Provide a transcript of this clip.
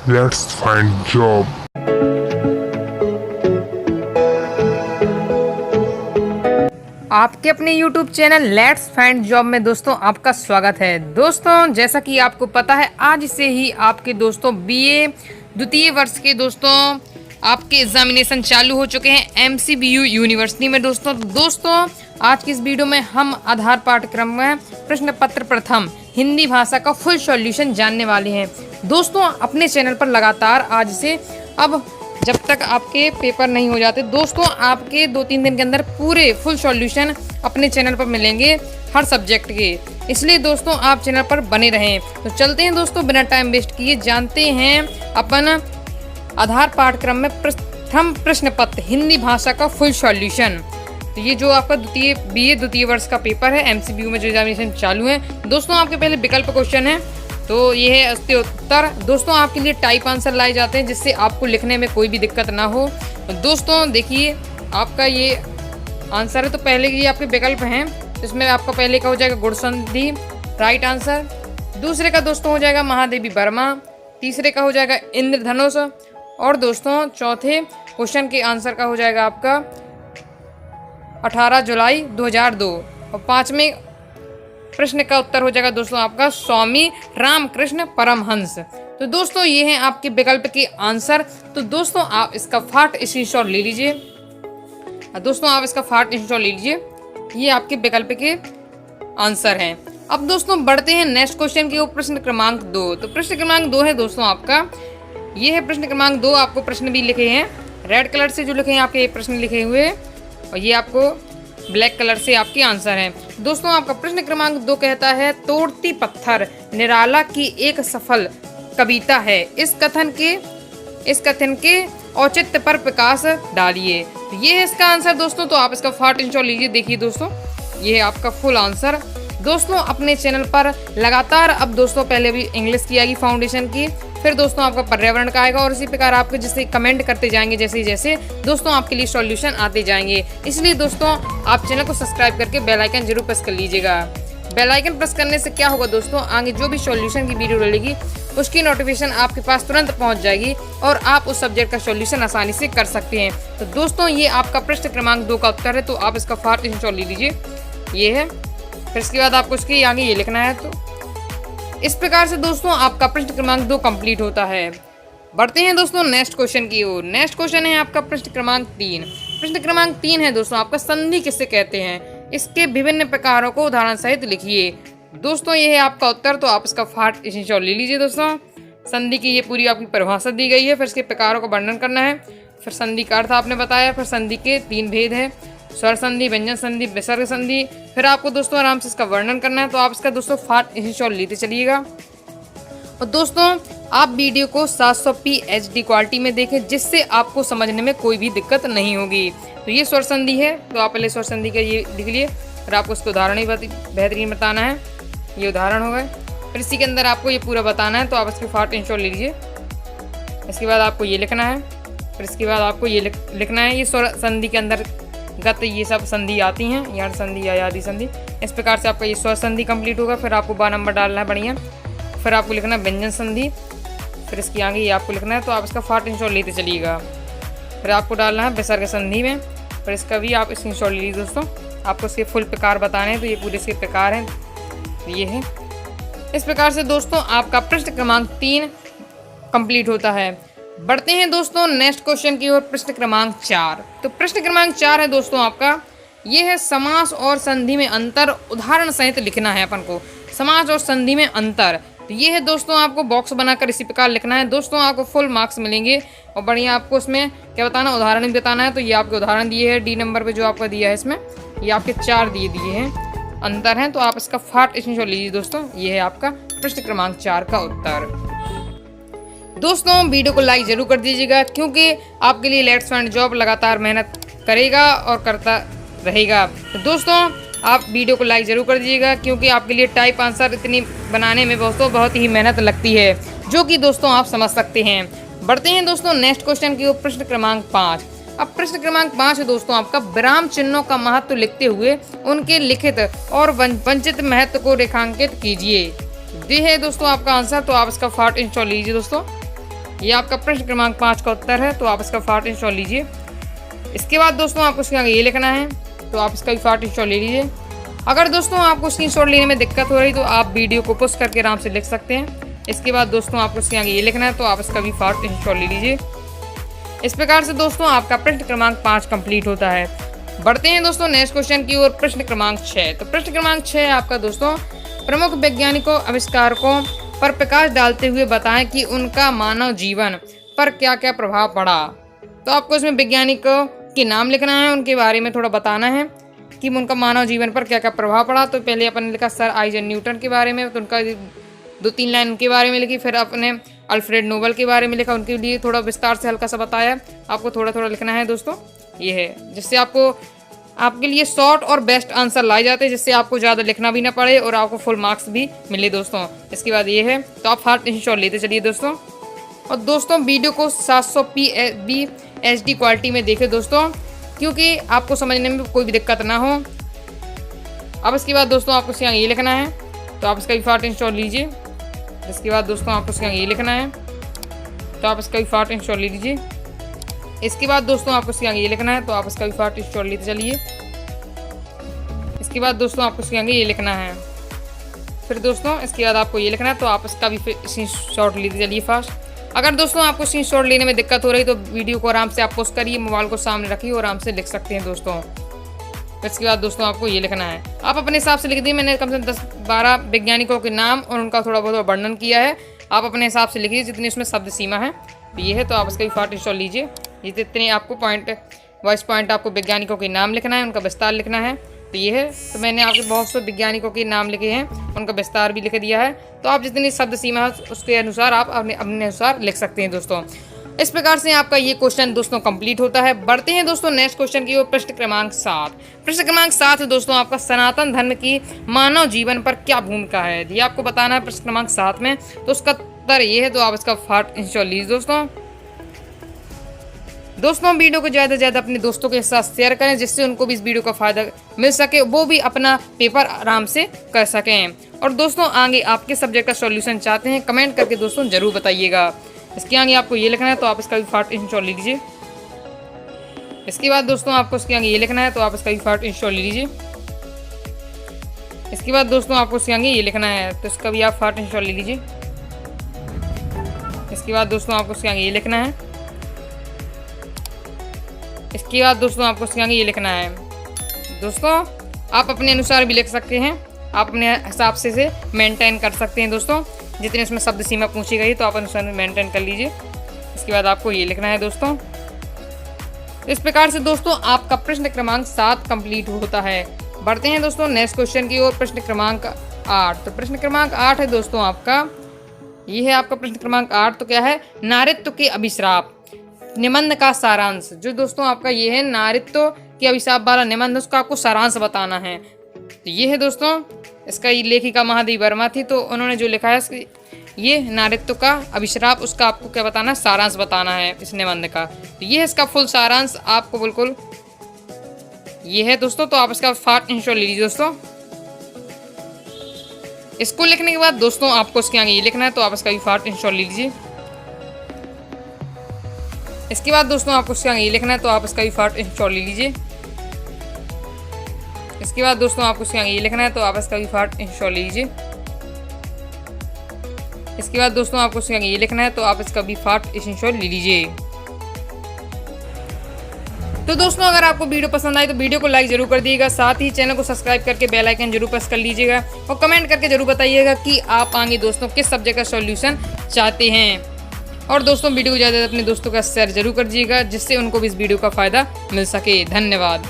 Let's find job. आपके अपने YouTube channel let's find job में दोस्तों आपका स्वागत है। दोस्तों जैसा कि आपको पता है आज से ही आपके दोस्तों बीए द्वितीय वर्ष के दोस्तों आपके एग्जामिनेशन चालू हो चुके हैं MCBU यूनिवर्सिटी में। दोस्तों आज की इस वीडियो में हम आधार पाठ्यक्रम में प्रश्न पत्र प्रथम हिंदी भाषा का फुल सॉल्यूशन जानने वाले हैं। दोस्तों अपने चैनल पर लगातार आज से अब जब तक आपके पेपर नहीं हो जाते दोस्तों आपके 2-3 दिन के अंदर पूरे फुल सॉल्यूशन अपने चैनल पर मिलेंगे हर सब्जेक्ट के, इसलिए दोस्तों आप चैनल पर बने रहें। तो चलते हैं दोस्तों बिना टाइम वेस्ट किए जानते हैं अपन आधार पाठ्यक्रम में प्रथम प्रश्न पत्र हिंदी भाषा का फुल सॉल्यूशन। तो ये जो आपका बीए द्वितीय वर्ष का पेपर है MCBU में जो एग्जामिनेशन चालू है दोस्तों आपके पहले विकल्प क्वेश्चन है तो ये है उसके उत्तर। दोस्तों आपके लिए टाइप आंसर लाए जाते हैं जिससे आपको लिखने में कोई भी दिक्कत ना हो। तो दोस्तों देखिए आपका ये आंसर है तो पहले की आपके विकल्प हैं इसमें आपका पहले का हो जाएगा गुणसंधि राइट आंसर, दूसरे का दोस्तों हो जाएगा महादेवी वर्मा, तीसरे का हो जाएगा इंद्रधनुष और दोस्तों चौथे क्वेश्चन के आंसर का हो जाएगा आपका 18 जुलाई 2002 और पाँचवें प्रश्न का उत्तर हो जाएगा दोस्तों आपका स्वामी रामकृष्ण परमहंस। तो दोस्तों ये हैं आपके विकल्प के आंसर। तो दोस्तों आप इसका फाट स्क्रीनशॉट ले लीजिए। दोस्तों आप इसका फाट स्क्रीनशॉट ले लीजिए, ये आपके विकल्प के आंसर हैं। अब दोस्तों बढ़ते हैं नेक्स्ट क्वेश्चन के ऊपर प्रश्न क्रमांक 2। तो प्रश्न क्रमांक 2 है दोस्तों आपका, ये है प्रश्न क्रमांक 2। आपको प्रश्न भी लिखे हैं रेड कलर से जो लिखे हैं आपके प्रश्न लिखे हुए और ये आपको ब्लैक कलर से आपके आंसर हैं। दोस्तों आपका प्रश्न क्रमांक 2 कहता है तोड़ती पत्थर निराला की एक सफल कविता है, इस कथन के औचित्य पर प्रकाश डालिए। तो ये है इसका आंसर दोस्तों। तो आप इसका फाट स्क्रीनशॉट लीजिए। देखिए दोस्तों ये है आपका फुल आंसर। दोस्तों अपने चैनल पर लगातार अब दोस्तों पहले भी इंग्लिश की आएगी फाउंडेशन की, फिर दोस्तों आपका पर्यावरण का आएगा और इसी प्रकार आपके जैसे कमेंट करते जाएंगे जैसे जैसे दोस्तों आपके लिए सॉल्यूशन आते जाएंगे। इसलिए दोस्तों आप चैनल को सब्सक्राइब करके बेल आइकन जरूर प्रेस कर लीजिएगा। बेल आइकन प्रेस करने से क्या होगा दोस्तों आगे जो भी सॉल्यूशन की वीडियो डलेगी उसकी नोटिफिकेशन आपके पास तुरंत पहुंच जाएगी और आप उस सब्जेक्ट का सॉल्यूशन आसानी से कर सकते हैं। तो दोस्तों ये आपका प्रश्न क्रमांक 2 का उत्तर है। तो आप इसका फास्ट स्क्रीनशॉट ले लीजिए, ये है। फिर इसके बाद आपको इसके आगे ये लिखना है। तो इस प्रकार से दोस्तों आपका प्रश्न क्रमांक 2 कंप्लीट होता है। बढ़ते हैं दोस्तों नेक्स्ट क्वेश्चन की ओर। नेक्स्ट क्वेश्चन है आपका प्रश्न क्रमांक 3। प्रश्न क्रमांक 3 है दोस्तों आपका संधि किसे कहते हैं, इसके विभिन्न प्रकारों को उदाहरण सहित लिखिए। दोस्तों ये है आपका उत्तर। तो आप इसका फाट स्क्रीनशॉट ले लीजिए। दोस्तों संधि की ये पूरी आपकी परिभाषा दी गई है, फिर इसके प्रकारों का वर्णन करना है, फिर संधि का अर्थ आपने बताया, फिर संधि के 3 भेद है स्वर संधि, व्यंजन संधि, विसर्ग संधि, फिर आपको दोस्तों आराम से इसका वर्णन करना है। तो आप इसका दोस्तों फाट स्क्रीनशॉट लेते चलिएगा। और दोस्तों आप वीडियो को 700p HD क्वालिटी में देखें जिससे आपको समझने में कोई भी दिक्कत नहीं होगी। तो ये स्वर संधि है तो आप पहले स्वर संधि का ये लिख लिए, फिर आपको इसके उदाहरण ही बेहतरीन बताना है। ये उदाहरण हो गए, फिर इसी के अंदर आपको ये पूरा बताना है। तो आप इसके फाट स्क्रीनशॉट ले लीजिए। इसके बाद आपको ये लिखना है, फिर इसके बाद आपको ये लिखना है। ये स्वर संधि के अंदर गत ये सब संधि आती हैं, यार संधि या आदि संधि। इस प्रकार से आपका ये स्वर संधि कंप्लीट होगा। फिर आपको 12 नंबर डालना है बढ़िया। फिर आपको लिखना है व्यंजन संधि, फिर इसकी आगे ये आपको लिखना है। तो आप इसका फाट स्क्रीनशॉट लेते चलिएगा। फिर आपको डालना है विसर्ग संधि में, फिर इसका भी आप स्क्रीनशॉट ले लीजिए। दोस्तों आपको इसके फुल प्रकार बताने हैं तो ये पूरे इसके प्रकार हैं, तो ये है। इस प्रकार से दोस्तों आपका प्रश्न क्रमांक 3 कंप्लीट होता है। बढ़ते हैं दोस्तों नेक्स्ट क्वेश्चन की ओर प्रश्न क्रमांक 4। तो प्रश्न क्रमांक 4 है दोस्तों आपका, ये है समास और संधि में अंतर उदाहरण सहित लिखना है अपन को। समास और संधि में अंतर, तो ये है दोस्तों आपको बॉक्स बनाकर इसी प्रकार लिखना है। दोस्तों आपको फुल मार्क्स मिलेंगे और बढ़िया आपको इसमें क्या बताना, उदाहरण भी बताना है। तो ये आपके उदाहरण दिए हैं D नंबर पे जो आपका दिया है, इसमें ये आपके 4 दिए हैं अंतर हैं। तो आप इसका फाट स्क्रीनशॉट लीजिए दोस्तों। ये है आपका प्रश्न क्रमांक 4 का उत्तर। दोस्तों वीडियो को लाइक जरूर कर दीजिएगा क्योंकि आपके लिए लेट्स फाइंड जॉब लगातार मेहनत करेगा और करता रहेगा। तो दोस्तों आप वीडियो को लाइक जरूर कर दीजिएगा क्योंकि आपके लिए टाइप आंसर इतनी बनाने में दोस्तों बहुत ही मेहनत लगती है, जो कि दोस्तों आप समझ सकते हैं। बढ़ते हैं दोस्तों नेक्स्ट क्वेश्चन की ओर प्रश्न क्रमांक 5। अब प्रश्न क्रमांक 5 है दोस्तों आपका, विराम चिन्हों का महत्व लिखते हुए उनके लिखित और वंचित महत्व को रेखांकित कीजिए। ये है दोस्तों आपका आंसर। तो आप इसका फाट इंस्टॉल लीजिए दोस्तों। ये आपका प्रश्न क्रमांक 5 का उत्तर है, तो आप इसका फटाफट इंस्टॉल लीजिए। इसके बाद दोस्तों आपको इसके आगे ये लिखना है, तो आप इसका भी फटाफट इंस्टॉल ले लीजिए। अगर दोस्तों आपको स्क्रीनशॉट लेने में दिक्कत हो रही तो आप वीडियो को पॉज करके आराम से लिख सकते हैं। इसके बाद दोस्तों आपको इसके आगे ये लिखना है, तो आप इसका भी फटाफट इंस्टॉल ले लीजिए। इस प्रकार से दोस्तों आपका प्रश्न क्रमांक 5 कंप्लीट होता है। बढ़ते हैं दोस्तों नेक्स्ट क्वेश्चन की ओर, प्रश्न क्रमांक 6। तो प्रश्न क्रमांक 6 आपका दोस्तों, प्रमुख वैज्ञानिकों आविष्कारकों पर प्रकाश डालते हुए बताएं कि उनका मानव जीवन पर क्या क्या प्रभाव पड़ा। तो आपको इसमें वैज्ञानिकों के नाम लिखना है, उनके बारे में थोड़ा बताना है कि उनका मानव जीवन पर क्या क्या प्रभाव पड़ा। तो पहले अपन ने लिखा सर आइजैक न्यूटन के बारे में, तो उनका 2-3 लाइन उनके बारे में लिखी। फिर अपने अल्फ्रेड नोबेल के बारे में लिखा, उनके लिए थोड़ा विस्तार से हल्का सा बताया। आपको थोड़ा थोड़ा लिखना है दोस्तों, ये है जिससे आपको आपके लिए शॉर्ट और बेस्ट आंसर लाए जाते हैं, जिससे आपको ज़्यादा लिखना भी ना पड़े और आपको फुल मार्क्स भी मिले दोस्तों। इसके बाद ये है, तो आप फास्ट इंस्टॉल लेते चलिए दोस्तों। और दोस्तों वीडियो को 700p HD क्वालिटी में देखें दोस्तों, क्योंकि आपको समझने में कोई भी दिक्कत ना हो। अब इसके बाद दोस्तों आपको इसके आगे ये लिखना है, तो आप इसका भी फास्ट इंस्टॉल लीजिए। इसके बाद दोस्तों आपको इसके आगे ये लिखना है, तो आप इसका भी फास्ट इंस्टॉल ले लीजिए। इसके बाद दोस्तों आपको इसके आगे ये लिखना है, तो आप इसका भी फास्ट इंस्टॉल लेते चलिए। इसके बाद दोस्तों आपको इसके आगे ये लिखना है, फिर दोस्तों इसके बाद आपको ये लिखना है, तो आप इसका भी स्क्रीनशॉट लेते चलिए फास्ट। अगर दोस्तों आपको स्क्रीनशॉट लेने में दिक्कत हो रही तो वीडियो को आराम से आप पॉज करिए, मोबाइल को सामने रखिए और आराम से लिख सकते हैं दोस्तों। इसके बाद दोस्तों आपको ये लिखना है, आप अपने हिसाब से लिख दिए। मैंने कम से कम 10-12 वैज्ञानिकों के नाम और उनका थोड़ा बहुत वर्णन किया है, आप अपने हिसाब से लिखिए जितनी उसमें शब्द सीमा है। तो ये है, तो आप इसका भी फास्ट इंस्टॉल लीजिए। ये जितने आपको पॉइंट वाइस पॉइंट आपको वैज्ञानिकों के नाम लिखना है, उनका विस्तार लिखना है। तो ये है, तो मैंने आपके बहुत से वैज्ञानिकों के नाम लिखे हैं, उनका विस्तार भी लिख दिया है। तो आप जितनी शब्द सीमा है उसके अनुसार आप अपने अनुसार लिख सकते हैं दोस्तों। इस प्रकार से आपका ये क्वेश्चन दोस्तों कंप्लीट होता है। बढ़ते हैं दोस्तों नेक्स्ट क्वेश्चन की ओर, प्रश्न क्रमांक 7। प्रश्न क्रमांक 7 है दोस्तों आपका, सनातन धर्म की मानव जीवन पर क्या भूमिका है, ये आपको बताना है प्रश्न क्रमांक 7 में। तो उसका उत्तर ये है, तो आप इसका फास्ट इंस्टॉल लीजिए दोस्तों। वीडियो को ज़्यादा से ज़्यादा अपने दोस्तों के साथ शेयर करें, जिससे उनको भी इस वीडियो का फ़ायदा मिल सके, वो भी अपना पेपर आराम से कर सकें। और दोस्तों आगे आपके सब्जेक्ट का सॉल्यूशन चाहते हैं, कमेंट करके दोस्तों ज़रूर बताइएगा। इसके आगे आपको ये लिखना है, तो आप इसका भी फास्ट इंस्टॉल लीजिए। इसके बाद दोस्तों आपको इसके आगे ये लिखना है, तो आप इसका भी फास्ट इंस्टॉल लीजिए। इसके बाद दोस्तों आपको इसके आगे ये लिखना है, तो इसका भी आप फास्ट इंस्टॉल ले लीजिए। इसके बाद दोस्तों आपको इसके आगे ये लिखना है। इसके बाद दोस्तों आपको इसके आगे ये लिखना है। दोस्तों आप अपने अनुसार भी लिख सकते हैं, आप अपने हिसाब से मेंटेन कर सकते हैं दोस्तों। जितने उसमें शब्द सीमा पूछी गई तो आप अनुसार मेंटेन कर लीजिए। इसके बाद आपको ये लिखना है दोस्तों। इस प्रकार से दोस्तों आपका प्रश्न क्रमांक 7 कंप्लीट होता है। बढ़ते हैं दोस्तों नेक्स्ट क्वेश्चन की ओर, प्रश्न क्रमांक 8। तो प्रश्न क्रमांक 8 है दोस्तों आपका, ये है आपका प्रश्न क्रमांक 8। तो क्या है, नारीत्व के अभिशाप निबंध का सारांश। जो दोस्तों आपका ये है नारीत्व के अभिशाप वाला निबंध, उसका आपको सारांश बताना है। तो ये है दोस्तों, इसका लेखिका महादेवी वर्मा थी, तो उन्होंने जो लिखा है ये नारीत्व का अभिशाप, उसका आपको क्या बताना है, सारांश बताना है इस निबंध का। तो ये है इसका फुल सारांश, आपको बिल्कुल ये है दोस्तों। तो आप इसका फास्ट इंस्टॉल लीजिए दोस्तों। इसको लिखने के बाद दोस्तों आपको इसके आगे ये लिखना है, तो आप इसका भी फास्ट इंस्टॉल लीजिए। इसके बाद दोस्तों आपको इसके आगे ये लिखना है, तो आप इसका भी फास्ट इंस्टॉल लीजिए। इसके बाद दोस्तों आपको इसके आगे ये लिखना है, तो आप इसका भी फास्ट इंस्टॉल लीजिए। इसके बाद दोस्तों आपको इसके आगे ये लिखना है, तो आप इसका भी फास्ट इंस्टॉल ले लीजिए। तो दोस्तों अगर आपको वीडियो पसंद आई तो वीडियो को लाइक जरूर कर दीजिएगा, साथ ही चैनल को सब्सक्राइब करके बेल आइकन जरूर प्रेस कर लीजिएगा और कमेंट करके जरूर बताइएगा कि आप आगे दोस्तों किस सब्जेक्ट का सॉल्यूशन चाहते हैं। और दोस्तों वीडियो को ज़्यादा अपने दोस्तों का शेयर जरूर कर दीजिएगा, जिससे उनको भी इस वीडियो का फ़ायदा मिल सके। धन्यवाद।